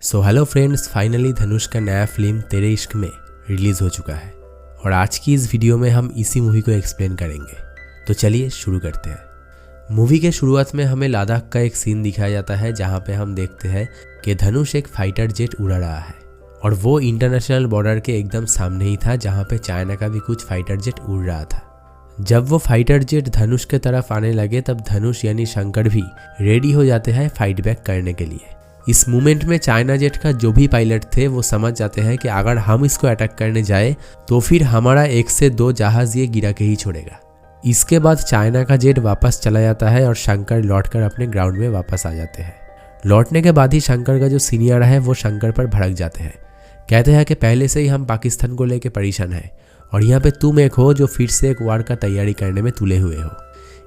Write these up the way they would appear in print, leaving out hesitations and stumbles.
So hello friends, finally धनुष का नया film तेरे इश्क में रिलीज़ हो चुका है और आज की इस वीडियो में हम इसी मूवी को एक्सप्लेन करेंगे। तो चलिए शुरू करते हैं। मूवी के शुरुआत में हमें लद्दाख का एक सीन दिखाया जाता है जहां पे हम देखते हैं कि धनुष एक फाइटर जेट उड़ा रहा है और वो इंटरनेशनल बॉर्डर के एकदम सामने ही था जहाँ पे चाइना का भी कुछ फाइटर जेट उड़ रहा था। जब वो फाइटर जेट धनुष के तरफ आने लगे तब धनुष यानी शंकर भी रेडी हो जाते हैं फाइट बैक करने के लिए। इस मोमेंट में चाइना जेट का जो भी पायलट थे वो समझ जाते हैं कि अगर हम इसको अटैक करने जाए तो फिर हमारा 1 से 2 जहाज ये गिरा के ही छोड़ेगा। इसके बाद चाइना का जेट वापस चला जाता है और शंकर लौटकर अपने ग्राउंड में वापस आ जाते हैं। लौटने के बाद ही शंकर का जो सीनियर है वो शंकर पर भड़क जाते हैं। कहते हैं कि पहले से ही हम पाकिस्तान को लेकर परेशान हैं और यहाँ पे तुम एक हो जो फिर से एक वार का तैयारी करने में तुले हुए हो।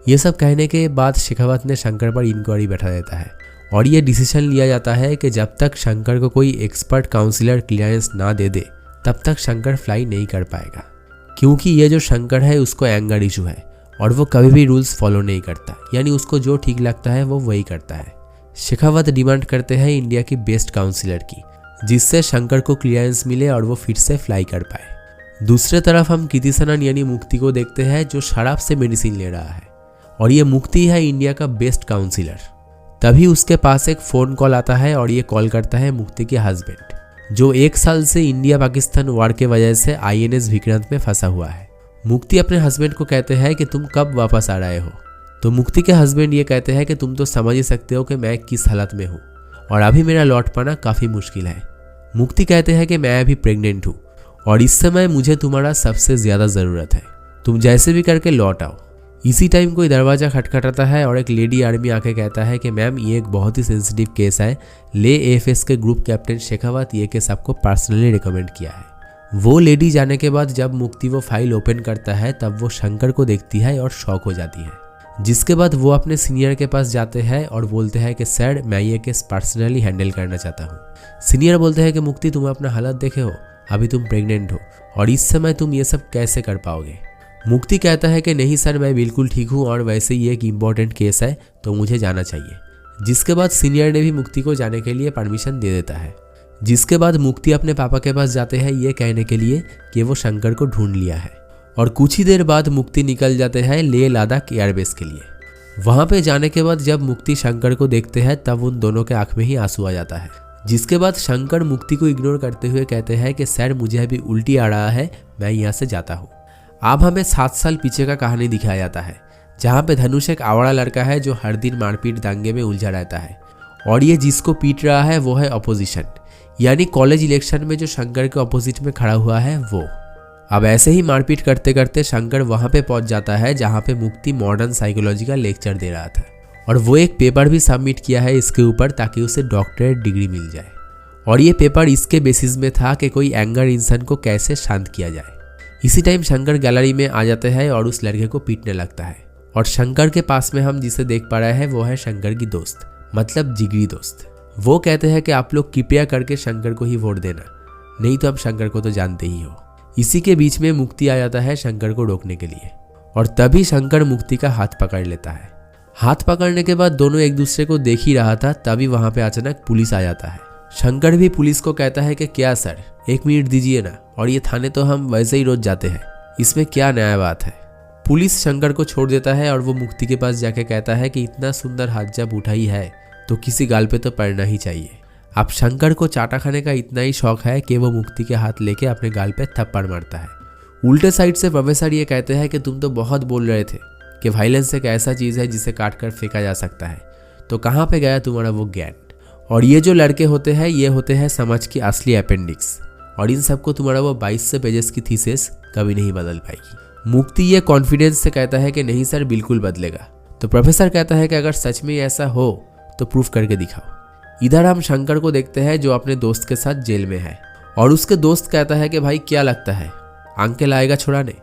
ये सब कहने के बाद शेखावत ने शंकर पर इंक्वायरी बैठा देता है और ये डिसीजन लिया जाता है कि जब तक शंकर को कोई एक्सपर्ट काउंसिलर क्लियरेंस ना दे दे तब तक शंकर फ्लाई नहीं कर पाएगा, क्योंकि ये जो शंकर है उसको एंगर इशू है और वो कभी भी रूल्स फॉलो नहीं करता, यानी उसको जो ठीक लगता है वो वही करता है। शेखावत डिमांड करते हैं इंडिया की बेस्ट काउंसिलर की, जिससे शंकर को क्लियरेंस मिले और वो फिर से फ्लाई कर पाए। दूसरे तरफ हम कितिसनन यानी मुक्ति को देखते हैं जो शराब से मेडिसिन ले रहा है और ये मुक्ति है इंडिया का बेस्ट काउंसिलर। तभी उसके पास एक फ़ोन कॉल आता है और ये कॉल करता है मुक्ति के हस्बैंड, जो 1 साल से इंडिया पाकिस्तान वार के वजह से INS विक्रांत में फंसा हुआ है। मुक्ति अपने हस्बैंड को कहते हैं कि तुम कब वापस आ रहे हो, तो मुक्ति के हस्बैंड ये कहते हैं कि तुम तो समझ ही सकते हो कि मैं किस हालत में हूँ और अभी मेरा लौट पाना काफ़ी मुश्किल है। मुक्ति कहते हैं कि मैं अभी प्रेग्नेंट हूँ और इस समय मुझे तुम्हारा सबसे ज़्यादा ज़रूरत है, तुम जैसे भी करके लौट आओ। इसी टाइम कोई दरवाज़ा खटखटाता है और एक लेडी आर्मी आके कहता है कि मैम ये एक बहुत ही सेंसिटिव केस है, ले AFS के ग्रुप कैप्टन शेखावत ये केस आपको पर्सनली रिकमेंड किया है। वो लेडी जाने के बाद जब मुक्ति वो फाइल ओपन करता है तब वो शंकर को देखती है और शॉक हो जाती है, जिसके बाद वो अपने सीनियर के पास जाते हैं और बोलते हैं कि सर मैं ये केस पर्सनली हैंडल करना चाहता हूँ। सीनियर बोलते हैं कि मुक्ति तुम अपना हालत देखे हो, अभी तुम प्रेग्नेंट हो और इस समय तुम ये सब कैसे कर पाओगे। मुक्ति कहता है कि नहीं सर मैं बिल्कुल ठीक हूँ और वैसे ही एक इम्पॉर्टेंट केस है तो मुझे जाना चाहिए। जिसके बाद सीनियर ने भी मुक्ति को जाने के लिए परमिशन दे देता है। जिसके बाद मुक्ति अपने पापा के पास जाते हैं ये कहने के लिए कि वो शंकर को ढूंढ लिया है और कुछ ही देर बाद मुक्ति निकल जाते हैं लेह लद्दाख एयरबेस के लिए। वहाँ पे जाने के बाद जब मुक्ति शंकर को देखते हैं तब उन दोनों के आँख में ही आंसू आ जाता है। जिसके बाद शंकर मुक्ति को इग्नोर करते हुए कहते हैं कि सर मुझे अभी उल्टी आ रहा है, मैं यहाँ से जाता हूँ। अब हमें 7 साल पीछे का कहानी दिखाया जाता है जहाँ पे धनुष एक आवारा लड़का है जो हर दिन मारपीट दंगे में उलझा रहता है और ये जिसको पीट रहा है वो है अपोजिशन, यानी कॉलेज इलेक्शन में जो शंकर के अपोजिट में खड़ा हुआ है वो। अब ऐसे ही मारपीट करते करते शंकर वहाँ पे पहुँच जाता है जहाँ पे मुक्ति मॉडर्न साइकोलॉजी का लेक्चर दे रहा था और वो एक पेपर भी सबमिट किया है इसके ऊपर ताकि उसे डॉक्टरेट डिग्री मिल जाए। और ये पेपर इसके बेसिस में था कि कोई एंगर इंसान को कैसे शांत किया जाए। इसी टाइम शंकर गैलरी में आ जाते हैं और उस लड़के को पीटने लगता है और शंकर के पास में हम जिसे देख पा रहे हैं वो है शंकर की दोस्त, मतलब जिगरी दोस्त। वो कहते हैं कि आप लोग कृपया करके शंकर को ही वोट देना, नहीं तो आप शंकर को तो जानते ही हो। इसी के बीच में मुक्ति आ जाता है शंकर को रोकने के लिए और तभी शंकर मुक्ति का हाथ पकड़ लेता है। हाथ पकड़ने के बाद दोनों एक दूसरे को देख ही रहा था, तभी वहां पे अचानक पुलिस आ जाता है। शंकर भी पुलिस को कहता है कि क्या सर 1 मिनट दीजिए ना, और ये थाने तो हम वैसे ही रोज जाते हैं, इसमें क्या नया बात है। पुलिस शंकर को छोड़ देता है और वो मुक्ति के पास जाके कहता है कि इतना सुंदर हाथ जब उठा ही है तो किसी गाल पे तो पड़ना ही चाहिए। अब शंकर को चाटा खाने का इतना ही शौक है कि वो मुक्ति के हाथ लेके अपने गाल पे थप्पड़ मारता है। उल्टे साइड से प्रोफेसर ये कहते हैं कि तुम तो बहुत बोल रहे थे कि वायलेंस एक ऐसा चीज़ है जिसे काट कर फेंका जा सकता है, तो कहाँ पे गया तुम्हारा वो ज्ञान। और ये जो लड़के होते हैं ये होते हैं समझ की असली अपेंडिक्स और इन सबको तुम्हारा वो 22 पेजेस की थीसिस कभी नहीं बदल पाएगी। मुक्ति ये कॉन्फिडेंस से कहता है कि नहीं सर बिल्कुल बदलेगा। तो प्रोफेसर कहता है कि अगर सच में ऐसा हो तो प्रूफ करके दिखाओ। इधर हम शंकर को देखते हैं जो अपने दोस्त के साथ जेल में है और उसके दोस्त कहता है कि भाई क्या लगता है अंकल आएगा छुड़ाने।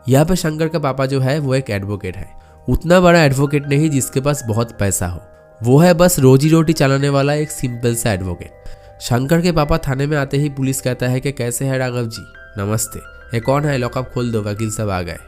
यहाँ पे शंकर का पापा जो है वो एक एडवोकेट है, उतना बड़ा एडवोकेट नहीं जिसके पास बहुत पैसा हो, वो है बस रोजी रोटी चलाने वाला एक सिंपल सा एडवोकेट। शंकर के पापा थाने में आते ही पुलिस कहता है कि कैसे है राघव जी, नमस्ते, ये कौन है, लॉकअप खोल दो, वकील सब आ गए।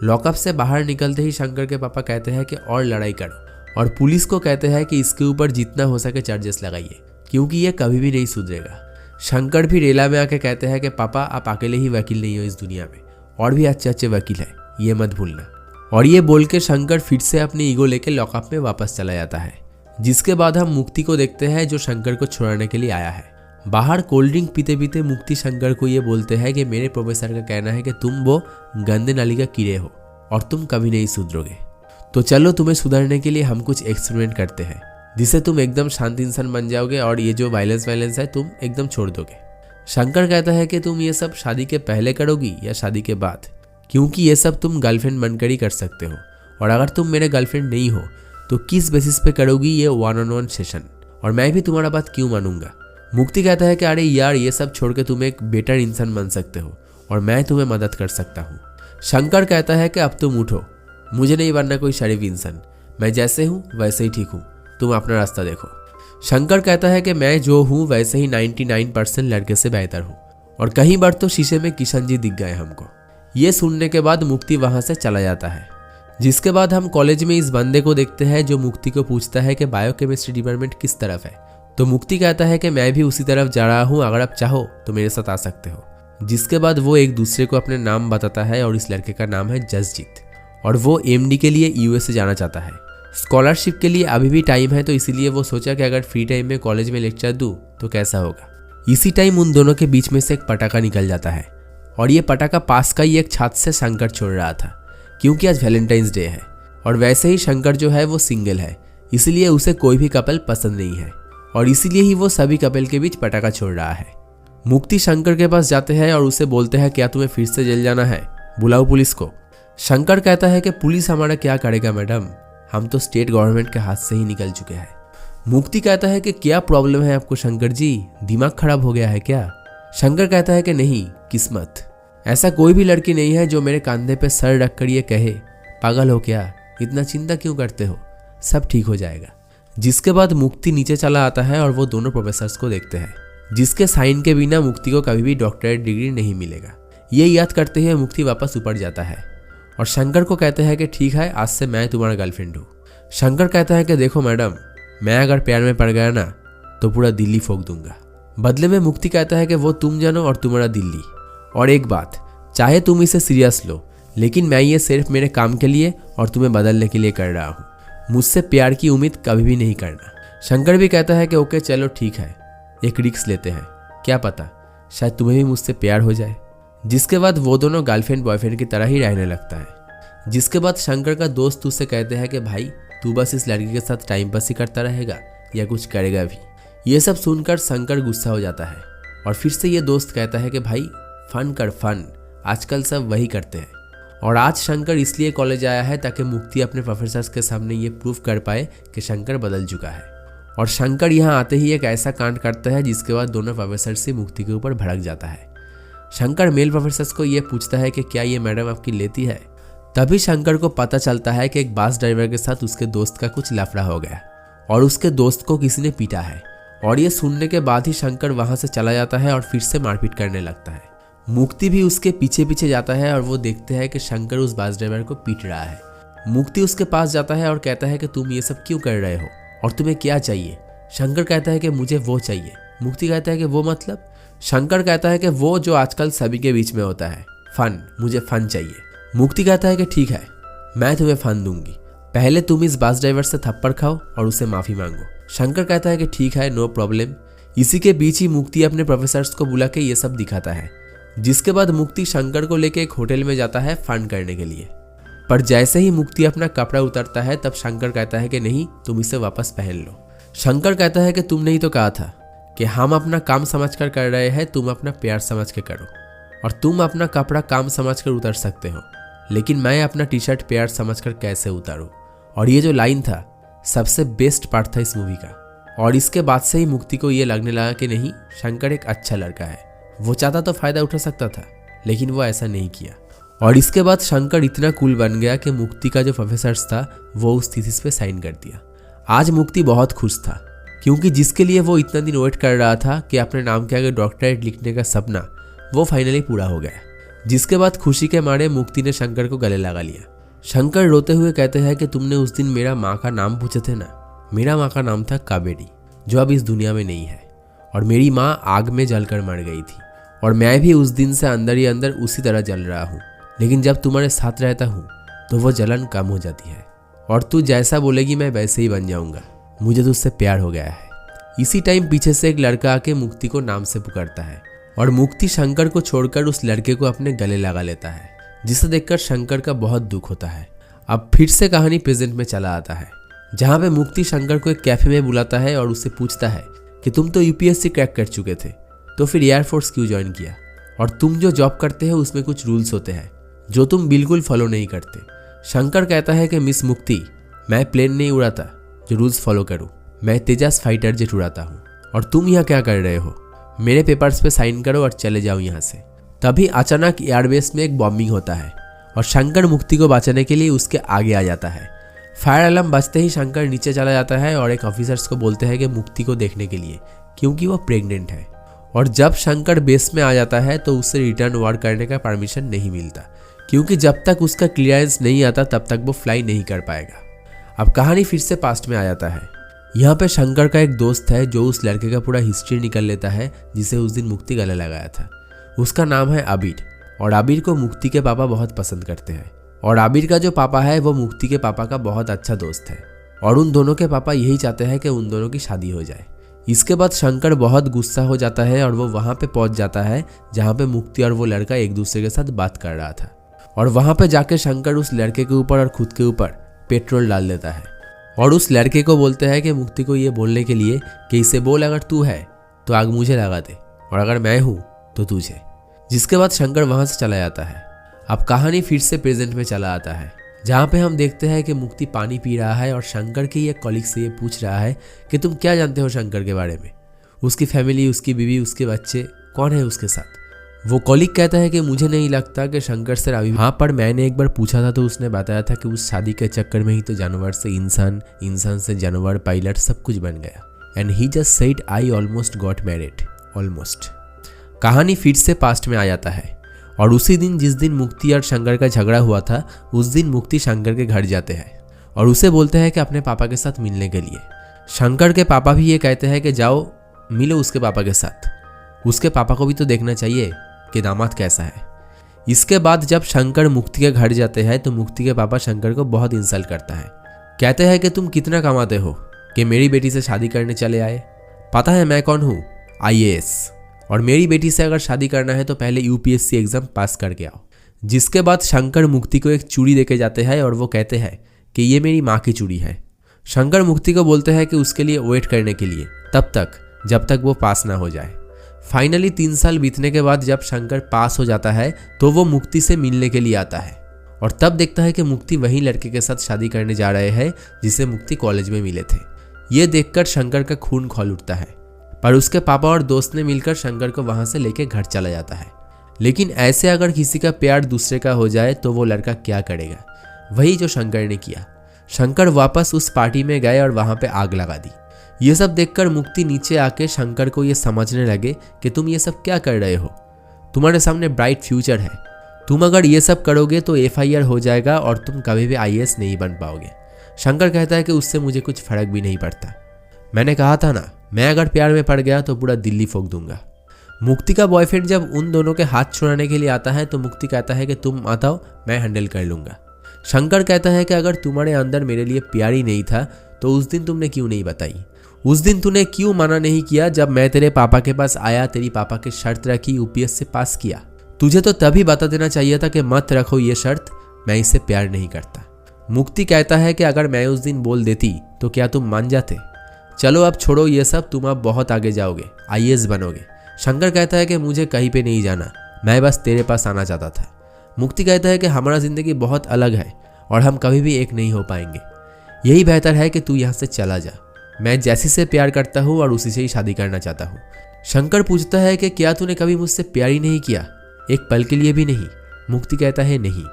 लॉकअप से बाहर निकलते ही शंकर के पापा कहते हैं कि और लड़ाई करो और पुलिस को कहते हैं कि इसके ऊपर जितना हो सके चार्जेस लगाइए, क्योंकि ये कभी भी नहीं सुधरेगा। शंकर भी रेला में आके कहते हैं कि पापा आप अकेले ही वकील नहीं हो इस दुनिया में, और भी अच्छे अच्छे वकील हैं, ये मत भूलना। और ये बोल के शंकर फिर से अपनी ईगो लेके लॉकअप में वापस चला जाता है। जिसके बाद हम मुक्ति को देखते हैं जो शंकर को छुड़ाने के लिए आया है। बाहर कोल्ड ड्रिंक पीते पीते मुक्ति शंकर को ये बोलते हैं कि मेरे प्रोफेसर का कहना है कि तुम वो गंदे नाली का कीड़े हो और तुम कभी नहीं सुधरोगे, तो चलो तुम्हें सुधरने के लिए हम कुछ एक्सपेरिमेंट करते हैं जिससे तुम एकदम शांत इंसान बन जाओगे और ये जो वायलेंस है तुम एकदम छोड़ दोगे। शंकर कहता है कि तुम ये सब शादी के पहले करोगी या शादी के बाद, क्योंकि ये सब तुम गर्लफ्रेंड बनकर ही कर सकते हो, और अगर तुम मेरे गर्लफ्रेंड नहीं हो तो किस बेसिस पे करोगी ये 1-on-1 सेशन, और मैं भी तुम्हारा बात क्यों मानूंगा। मुक्ति कहता है कि अरे यार ये सब छोड़ के तुम एक बेटर इंसान बन सकते हो और मैं तुम्हें मदद कर सकता हूँ। शंकर कहता है कि अब तुम उठो, मुझे नहीं बनना कोई शरीफ इंसान, मैं जैसे हूँ वैसे ही ठीक हूँ, तुम अपना रास्ता देखो। शंकर कहता है कि मैं जो हूँ वैसे ही 99% लड़के से बेहतर हूँ, और कई बार तो शीशे में किशन जी दिख गए हमको। ये सुनने के बाद मुक्ति वहां से चला जाता है। जिसके बाद हम कॉलेज में इस बंदे को देखते हैं जो मुक्ति को पूछता है कि बायोकेमिस्ट्री डिपार्टमेंट किस तरफ है, तो मुक्ति कहता है कि मैं भी उसी तरफ जा रहा हूँ, अगर आप चाहो तो मेरे साथ आ सकते हो। जिसके बाद वो एक दूसरे को अपने नाम बताता है और इस लड़के का नाम है जसजीत, और वो एमडी के लिए यूएसए जाना चाहता है। स्कॉलरशिप के लिए अभी भी टाइम है, तो इसीलिए वो सोचा कि अगर फ्री टाइम में कॉलेज में लेक्चर दूं तो कैसा होगा। इसी टाइम उन दोनों के बीच में से एक पटाखा निकल जाता है, और ये पटाखा पास का ही एक छत से शंकर छोड़ रहा था, क्योंकि आज वैलेंटाइंस डे है, और वैसे ही शंकर जो है वो सिंगल है, इसलिए उसे कोई भी कपल पसंद नहीं है, और इसीलिए ही वो सभी कपल के बीच पटाखा छोड़ रहा है। मुक्ति शंकर के पास जाते हैं और उसे बोलते हैं क्या तुम्हें फिर से जेल जाना है, बुलाओ पुलिस को। शंकर कहता है कि पुलिस हमारा क्या करेगा मैडम, हम तो स्टेट गवर्नमेंट के हाथ से ही निकल चुके हैं। मुक्ति कहता है कि क्या प्रॉब्लम है आपको शंकर जी, दिमाग खराब हो गया है क्या। शंकर कहता है कि नहीं, किस्मत। ऐसा कोई भी लड़की नहीं है जो मेरे कंधे पे सर रखकर ये कहे पागल हो क्या, इतना चिंता क्यों करते हो, सब ठीक हो जाएगा। जिसके बाद मुक्ति नीचे चला आता है और वो दोनों प्रोफेसर्स को देखते हैं, जिसके साइन के बिना मुक्ति को कभी भी डॉक्टरेट डिग्री नहीं मिलेगा। ये याद करते हुए मुक्ति वापस ऊपर जाता है और शंकर को कहते हैं कि ठीक है, आज से मैं तुम्हारा गर्लफ्रेंड हूँ। शंकर कहता है कि देखो मैडम, मैं अगर प्यार में पड़ गया ना तो पूरा दिल्ली फोक दूंगा। बदले में मुक्ति कहता है कि वो तुम जानो और तुम्हारा दिल्ली, और एक बात, चाहे तुम इसे सीरियस लो, लेकिन मैं ये सिर्फ मेरे काम के लिए और तुम्हें बदलने के लिए कर रहा हूँ, मुझसे प्यार की उम्मीद कभी भी नहीं करना। शंकर भी कहता है कि ओके चलो ठीक है, एक रिस्क लेते हैं, क्या पता शायद तुम्हें भी मुझसे प्यार हो जाए। जिसके बाद वो दोनों गर्लफ्रेंड बॉयफ्रेंड की तरह ही रहने लगता है। जिसके बाद शंकर का दोस्त उससे कहते हैं कि भाई तू बस इस लड़की के साथ टाइम पास ही करता रहेगा या कुछ करेगा भी। ये सब सुनकर शंकर गुस्सा हो जाता है और फिर से ये दोस्त कहता है कि भाई फन कर, फन आजकल सब वही करते हैं। और आज शंकर इसलिए कॉलेज आया है ताकि मुक्ति अपने प्रोफेसर्स के सामने ये प्रूफ कर पाए कि शंकर बदल चुका है। और शंकर यहाँ आते ही एक ऐसा कांड करता है जिसके बाद दोनों प्रोफेसर से मुक्ति के ऊपर भड़क जाता है। शंकर मेल प्रोफेसर्स को ये पूछता है कि क्या ये मैडम आपकी लेती है। तभी शंकर को पता चलता है कि एक बस ड्राइवर के साथ उसके दोस्त का कुछ लफड़ा हो गया और उसके दोस्त को किसी ने पीटा है। और ये सुनने के बाद ही शंकर वहां से चला जाता है और फिर से मारपीट करने लगता है। मुक्ति भी उसके पीछे पीछे जाता है और वो देखते हैं कि शंकर उस बस ड्राइवर को पीट रहा है। मुक्ति उसके पास जाता है और कहता है कि तुम ये सब क्यों कर रहे हो और तुम्हें क्या चाहिए। शंकर कहता है कि मुझे वो चाहिए। मुक्ति कहता है कि वो मतलब। शंकर कहता है कि वो जो आजकल सभी के बीच में होता है, फन, मुझे फन चाहिए। मुक्ति कहता है कि ठीक है, मैं तुम्हें फन दूंगी, पहले तुम इस बस ड्राइवर से थप्पड़ खाओ और उसे माफी मांगो। शंकर कहता है कि ठीक है, नो प्रॉब्लम। इसी के बीच ही मुक्ति अपने प्रोफेसर्स को बुला के ये सब दिखाता है। जिसके बाद मुक्ति शंकर को लेके एक होटल में जाता है फन करने के लिए। पर जैसे ही मुक्ति अपना कपड़ा उतारता है तब शंकर कहता है कि नहीं, तुम इसे वापस पहन लो। शंकर कहता है कि तुमने ही तो कहा था कि हम अपना काम समझकर कर रहे हैं, तुम अपना प्यार समझ के करो, और तुम अपना कपड़ा काम समझकर उतार सकते हो, लेकिन मैं अपना टी शर्ट प्यार समझकर कैसे उतारूं। और ये जो लाइन था सबसे बेस्ट पार्ट था इस मूवी का। और इसके बाद से ही मुक्ति को ये लगने लगा कि नहीं, शंकर एक अच्छा लड़का है, वो चाहता तो फायदा उठा सकता था, लेकिन वो ऐसा नहीं किया। और इसके बाद शंकर इतना कूल बन गया कि मुक्ति का जो प्रोफेसर था वो उस थीसिस पे साइन कर दिया। आज मुक्ति बहुत खुश था, क्योंकि जिसके लिए वो इतना दिन वेट कर रहा था कि अपने नाम के आगे डॉक्टरेट लिखने का सपना, वो फाइनली पूरा हो गया। जिसके बाद खुशी के मारे मुक्ति ने शंकर को गले लगा लिया। शंकर रोते हुए कहते हैं कि तुमने उस दिन मेरा माँ का नाम पूछे थे ना, मेरा माँ का नाम था कावेरी। जो अब इस दुनिया में नहीं है, और मेरी माँ आग में जलकर मर गई थी, और मैं भी उस दिन से अंदर ही अंदर उसी तरह जल रहा हूँ। लेकिन जब तुम्हारे साथ रहता हूँ तो वो जलन कम हो जाती है, और तू जैसा बोलेगी मैं वैसे ही बन जाऊँगा। मुझे तुझसे प्यार हो गया है। इसी टाइम पीछे से एक लड़का आके मुक्ति को नाम से पुकारता है, और मुक्ति शंकर को छोड़कर उस लड़के को अपने गले लगा लेता है, जिसे देखकर शंकर का बहुत दुख होता है। अब फिर से कहानी प्रेजेंट में चला आता है, जहाँ पे मुक्ति शंकर को एक कैफे में बुलाता है और उससे पूछता है कि तुम तो यूपीएससी क्रैक कर चुके थे, तो फिर एयरफोर्स क्यों ज्वाइन किया? और तुम जो जॉब करते हो उसमें कुछ रूल्स होते हैं जो तुम बिल्कुल फॉलो नहीं करते। शंकर कहता है कि मिस मुक्ति, मैं प्लेन नहीं उड़ाता जो रूल्स फॉलो करूँ, मैं तेजस फाइटर जेट उड़ाता हूँ। और तुम यहाँ क्या कर रहे हो? मेरे पेपर्स पे साइन करो और चले जाओ यहाँ से। तभी अचानक एयरबेस में एक बॉम्बिंग होता है, और शंकर मुक्ति को बचाने के लिए उसके आगे आ जाता है। फायर अलार्म बजते ही शंकर नीचे चला जाता है और एक ऑफिसर्स को बोलते हैं कि मुक्ति को देखने के लिए, क्योंकि वो प्रेग्नेंट है। और जब शंकर बेस में आ जाता है तो उसे रिटर्न वार करने का परमिशन नहीं मिलता, क्योंकि जब तक उसका क्लियरेंस नहीं आता तब तक वो फ्लाई नहीं कर पाएगा। अब कहानी फिर से पास्ट में आ जाता है। यहाँ पे शंकर का एक दोस्त है जो उस लड़के का पूरा हिस्ट्री निकल लेता है जिसे उस दिन मुक्ति गले लगाया था। उसका नाम है आबिर, और आबिर को मुक्ति के पापा बहुत पसंद करते हैं। और आबिर का जो पापा है वो मुक्ति के पापा का बहुत अच्छा दोस्त है, और उन दोनों के पापा यही चाहते हैं कि उन दोनों की शादी हो जाए। इसके बाद शंकर बहुत गुस्सा हो जाता है और वो वहाँ पे पहुँच जाता है जहाँ पे मुक्ति और वो लड़का एक दूसरे के साथ बात कर रहा था। और वहाँ पे जाके शंकर उस लड़के के ऊपर और खुद के ऊपर पेट्रोल डाल देता है, और उस लड़के को बोलते हैं कि मुक्ति को ये बोलने के लिए कि इसे बोल अगर तू है तो आग मुझे लगा दे, और अगर मैं हूँ तो तुझे। जिसके बाद शंकर वहाँ से चला जाता है। अब कहानी फिर से प्रेजेंट में चला आता है, जहाँ पे हम देखते हैं कि मुक्ति पानी पी रहा है और शंकर के एक कॉलीग से ये पूछ रहा है कि तुम क्या जानते हो शंकर के बारे में, उसकी फैमिली, उसकी बीवी, उसके बच्चे, कौन है उसके साथ। वो कॉलीग कहता है कि मुझे नहीं लगता कि शंकर सर अभी, हाँ पर मैंने एक बार पूछा था तो उसने बताया था कि उस शादी के चक्कर में ही तो जानवर से इंसान, इंसान से जानवर, पायलट सब कुछ बन गया। And he just said I almost got married, almost. कहानी फिर से पास्ट में आ जाता है, और उसी दिन जिस दिन मुक्ति और शंकर का झगड़ा हुआ था उस दिन मुक्ति शंकर के घर जाते हैं और उसे बोलते हैं कि अपने पापा के साथ मिलने के लिए। शंकर के पापा भी ये कहते हैं कि जाओ मिलो उसके पापा के साथ, उसके पापा को भी तो देखना चाहिए कि दामाद कैसा है। इसके बाद जब शंकर मुक्ति के घर जाते हैं तो मुक्ति के पापा शंकर को बहुत इंसल्ट करता है। कहते हैं कि तुम कितना कमाते हो कि मेरी बेटी से शादी करने चले आए? पता है मैं कौन हूँ? IAS। और मेरी बेटी से अगर शादी करना है तो पहले UPSC एग्जाम पास करके आओ। जिसके बाद शंकर मुक्ति को एक चूड़ी देके जाते हैं और वो कहते हैं कि ये मेरी माँ की चूड़ी है। शंकर मुक्ति को बोलते हैं कि उसके लिए वेट करने के लिए, तब तक जब तक वो पास ना हो जाए। फाइनली 3 साल बीतने के बाद जब शंकर पास हो जाता है तो वो मुक्ति से मिलने के लिए आता है, और तब देखता है कि मुक्ति वही लड़के के साथ शादी करने जा रहे हैं जिसे मुक्ति कॉलेज में मिले थे। ये देखकर शंकर का खून खौल उठता है, पर उसके पापा और दोस्त ने मिलकर शंकर को वहां से लेके घर चला जाता है। लेकिन ऐसे अगर किसी का प्यार दूसरे का हो जाए तो वो लड़का क्या करेगा? वही जो शंकर ने किया। शंकर वापस उस पार्टी में गए और वहां पे आग लगा दी। ये सब देखकर मुक्ति नीचे आके शंकर को ये समझने लगे कि तुम ये सब क्या कर रहे हो, तुम्हारे सामने ब्राइट फ्यूचर है, तुम अगर ये सब करोगे तो FIR हो जाएगा और तुम कभी भी IAS नहीं बन पाओगे। शंकर कहता है कि उससे मुझे कुछ फर्क भी नहीं पड़ता, मैंने कहा था ना, मैं अगर प्यार में पड़ गया तो पूरा दिल्ली फूंक दूंगा। मुक्ति का बॉयफ्रेंड जब उन दोनों के हाथ छुड़ाने के लिए आता है तो मुक्ति कहता है कि तुम बताओ, मैं हैंडल कर लूंगा। शंकर कहता है कि अगर तुम्हारे अंदर मेरे लिए प्यार ही नहीं था तो उस दिन तुमने क्यों नहीं बताई, उस दिन तूने क्यों मना नहीं किया जब मैं तेरे पापा के पास आया, तेरी पापा की शर्त रखी, UPSC से पास किया। तुझे तो तभी बता देना चाहिए था कि मत रखो ये शर्त, मैं इससे प्यार नहीं करता। मुक्ति कहता है कि अगर मैं उस दिन बोल देती तो क्या तुम मान जाते? चलो अब छोड़ो ये सब, तुम अब बहुत आगे जाओगे, IAS बनोगे। शंकर कहता है कि मुझे कहीं पे नहीं जाना, मैं बस तेरे पास आना चाहता था। मुक्ति कहता है कि हमारा जिंदगी बहुत अलग है और हम कभी भी एक नहीं हो पाएंगे, यही बेहतर है कि तू यहाँ से चला जा। मैं जैसी से प्यार करता हूँ और उसी से ही शादी करना चाहता हूँ। शंकर पूछता है कि क्या तूने कभी मुझसे प्यार ही नहीं किया, एक पल के लिए भी नहीं? मुक्ति कहता है नहीं।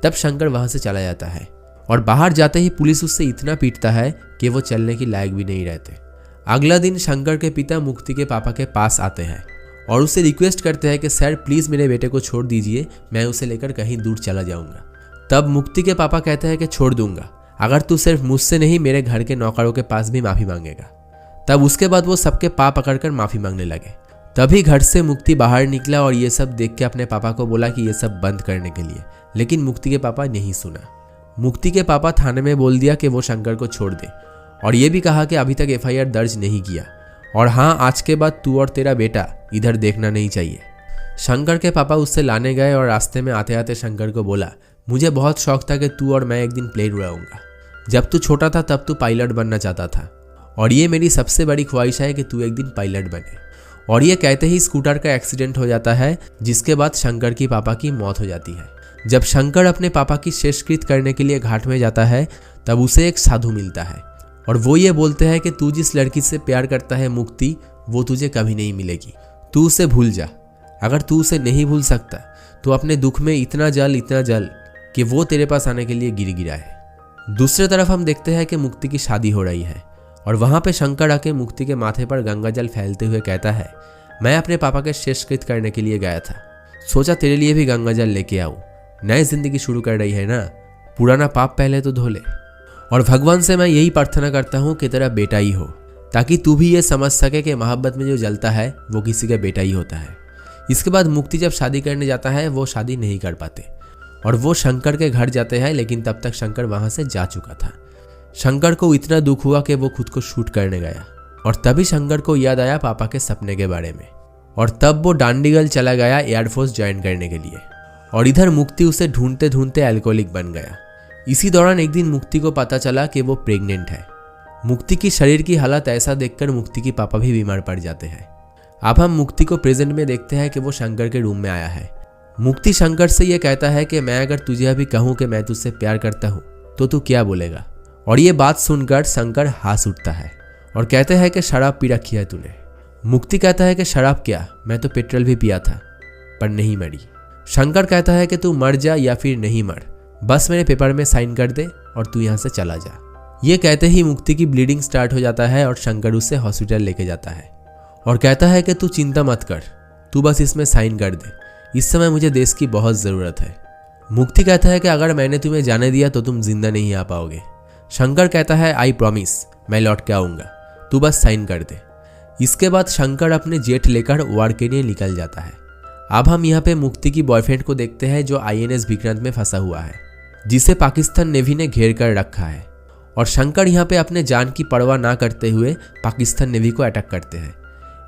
तब शंकर वहां से चला जाता है और बाहर जाते ही पुलिस उससे इतना पीटता है कि वो चलने की लायक भी नहीं रहते। अगला दिन शंकर के पिता मुक्ति के पापा के पास आते हैं और उससे रिक्वेस्ट करते हैं कि सर प्लीज़ मेरे बेटे को छोड़ दीजिए, मैं उसे लेकर कहीं दूर चला जाऊंगा। तब मुक्ति के पापा कहते हैं कि छोड़ दूंगा अगर तू सिर्फ मुझसे नहीं मेरे घर के नौकरों के पास भी माफ़ी मांगेगा। तब उसके बाद वो सबके पाँव पकड़कर माफ़ी मांगने लगे। तभी घर से मुक्ति बाहर निकला और ये सब देख के अपने पापा को बोला कि ये सब बंद करने के लिए, लेकिन मुक्ति के पापा नहीं सुना। मुक्ति के पापा थाने में बोल दिया कि वो शंकर को छोड़ दे और ये भी कहा कि अभी तक FIR दर्ज नहीं किया और हाँ, आज के बाद तू और तेरा बेटा इधर देखना नहीं चाहिए। शंकर के पापा उससे लाने गए और रास्ते में आते आते शंकर को बोला, मुझे बहुत शौक था कि तू और मैं एक दिन प्लेन उड़ाऊंगा। जब तू छोटा था तब तू पायलट बनना चाहता था और ये मेरी सबसे बड़ी ख्वाहिश है कि तू एक दिन पायलट बने। और ये कहते ही स्कूटर का एक्सीडेंट हो जाता है, जिसके बाद शंकर की पापा की मौत हो जाती है। जब शंकर अपने पापा की शेषकृत करने के लिए घाट में जाता है तब उसे एक साधु मिलता है और वो ये बोलते हैं कि तू जिस लड़की से प्यार करता है मुक्ति, वो तुझे कभी नहीं मिलेगी, तू उसे भूल जा। अगर तू उसे नहीं भूल सकता तो अपने दुख में इतना जल कि वो तेरे पास आने के लिए गिर गिरा है। दूसरी तरफ हम देखते हैं कि मुक्ति की शादी हो रही है और वहाँ पे शंकर आके मुक्ति के माथे पर गंगा जल फैलते हुए कहता है, मैं अपने पापा के शेषकृत करने के लिए गया था, सोचा तेरे लिए भी गंगा जल लेके आऊँ। नई जिंदगी शुरू कर रही है ना, पुराना पाप पहले तो धो ले। और भगवान से मैं यही प्रार्थना करता हूँ कि तेरा बेटा ही हो, ताकि तू भी ये समझ सके कि मोहब्बत में जो जलता है वो किसी का बेटा ही होता है। इसके बाद मुक्ति जब शादी करने जाता है वो शादी नहीं कर पाते और वो शंकर के घर जाते हैं, लेकिन तब तक शंकर वहाँ से जा चुका था। शंकर को इतना दुख हुआ कि वो खुद को शूट करने गया और तभी शंकर को याद आया पापा के सपने के बारे में और तब वो डांडीगल चला गया एयरफोर्स ज्वाइन करने के लिए। और इधर मुक्ति उसे ढूंढते ढूंढते अल्कोहलिक बन गया। इसी दौरान एक दिन मुक्ति को पता चला कि वो प्रेग्नेंट है। मुक्ति की शरीर की हालत ऐसा देखकर मुक्ति के पापा भी बीमार पड़ जाते हैं। अब हम मुक्ति को प्रेजेंट में देखते हैं कि वो शंकर के रूम में आया है। मुक्ति शंकर से ये कहता है कि मैं अगर तुझे अभी कहूँ कि मैं तुझसे प्यार करता हूँ तो तू क्या बोलेगा। और ये बात सुनकर शंकर हंस उठता है और कहते हैं कि शराब पी रखी है तूने। मुक्ति कहता है कि शराब क्या, मैं तो पेट्रोल भी पिया था पर नहीं मरी। शंकर कहता है कि तू मर जा या फिर नहीं मर, बस मेरे पेपर में साइन कर दे और तू यहाँ से चला जा। ये कहते ही मुक्ति की ब्लीडिंग स्टार्ट हो जाता है और शंकर उसे हॉस्पिटल लेके जाता है और कहता है कि तू चिंता मत कर, तू बस इसमें साइन कर दे, इस समय मुझे देश की बहुत ज़रूरत है। मुक्ति कहता है कि अगर मैंने तुम्हें जाने दिया तो तुम जिंदा नहीं आ पाओगे। शंकर कहता है आई प्रॉमिस, मैं लौट के आऊँगा, तू बस साइन कर दे। इसके बाद शंकर अपने जेट लेकर वार के लिए निकल जाता है। अब हम यहाँ पे मुक्ति की बॉयफ्रेंड को देखते हैं जो INS विक्रांत में फंसा हुआ है, जिसे पाकिस्तान नेवी ने घेर कर रखा है। और शंकर यहाँ पे अपने जान की परवाह ना करते हुए पाकिस्तान नेवी को अटैक करते हैं।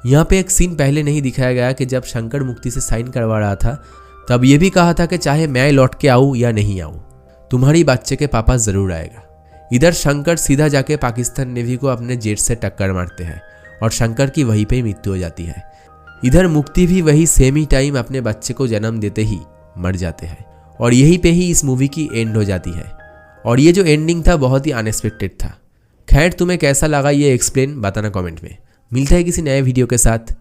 यहाँ पे एक सीन पहले नहीं दिखाया गया कि जब शंकर मुक्ति से साइन करवा रहा था तब ये भी कहा था कि चाहे मैं लौट के आऊँ या नहीं आऊँ, तुम्हारी बच्चे के पापा ज़रूर आएगा। इधर शंकर सीधा जाके पाकिस्तान नेवी को अपने जेट से टक्कर मारते हैं और शंकर की वहीं पे मृत्यु हो जाती है। इधर मुक्ति भी वही सेम ही टाइम अपने बच्चे को जन्म देते ही मर जाते हैं और यहीं पे ही इस मूवी की एंड हो जाती है। और ये जो एंडिंग था बहुत ही अनएक्सपेक्टेड था। खैर, तुम्हें कैसा लगा ये एक्सप्लेन बताना कमेंट में। मिलता है किसी नए वीडियो के साथ।